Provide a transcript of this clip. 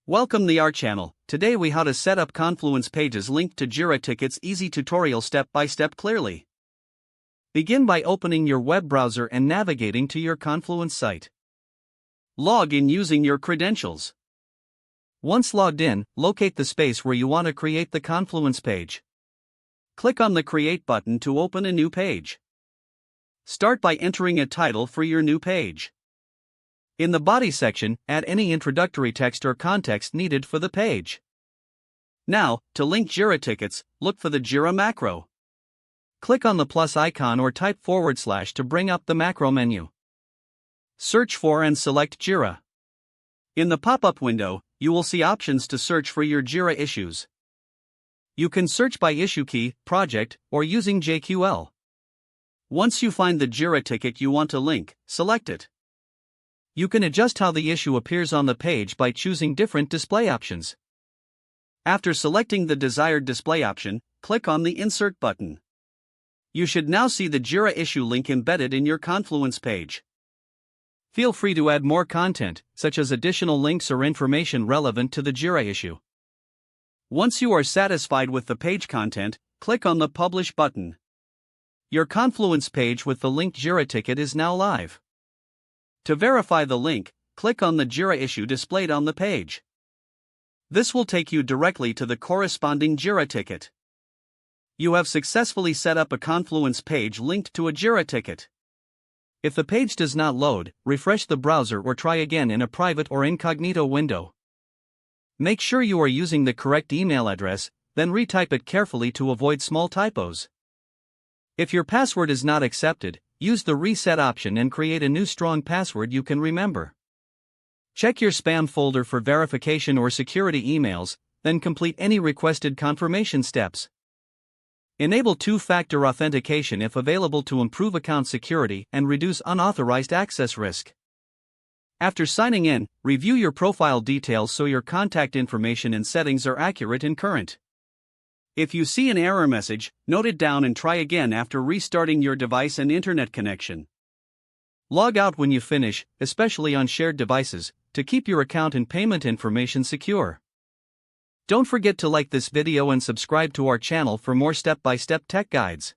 Welcome to our channel. Today we how to set up Confluence pages linked to Jira tickets. Easy tutorial step by step clearly. Begin by opening your web browser and navigating to your Confluence site. Log in using your credentials. Once logged in, locate the space where you want to create the Confluence page. Click on the Create button to open a new page. Start by entering a title for your new page. In the body section, add any introductory text or context needed for the page. Now, to link Jira tickets, look for the Jira macro. Click on the plus icon or type / to bring up the macro menu. Search for and select Jira. In the pop-up window, you will see options to search for your Jira issues. You can search by issue key, project, or using JQL. Once you find the Jira ticket you want to link, select it. You can adjust how the issue appears on the page by choosing different display options. After selecting the desired display option, click on the Insert button. You should now see the Jira issue link embedded in your Confluence page. Feel free to add more content, such as additional links or information relevant to the Jira issue. Once you are satisfied with the page content, click on the Publish button. Your Confluence page with the linked Jira ticket is now live. To verify the link, click on the Jira issue displayed on the page. This will take you directly to the corresponding Jira ticket. You have successfully set up a Confluence page linked to a Jira ticket. If the page does not load, refresh the browser or try again in a private or incognito window. Make sure you are using the correct email address, then retype it carefully to avoid small typos. If your password is not accepted, use the reset option and create a new strong password you can remember. Check your spam folder for verification or security emails, then complete any requested confirmation steps. Enable two-factor authentication if available to improve account security and reduce unauthorized access risk. After signing in, review your profile details so your contact information and settings are accurate and current. If you see an error message, note it down and try again after restarting your device and internet connection. Log out when you finish, especially on shared devices, to keep your account and payment information secure. Don't forget to like this video and subscribe to our channel for more step-by-step tech guides.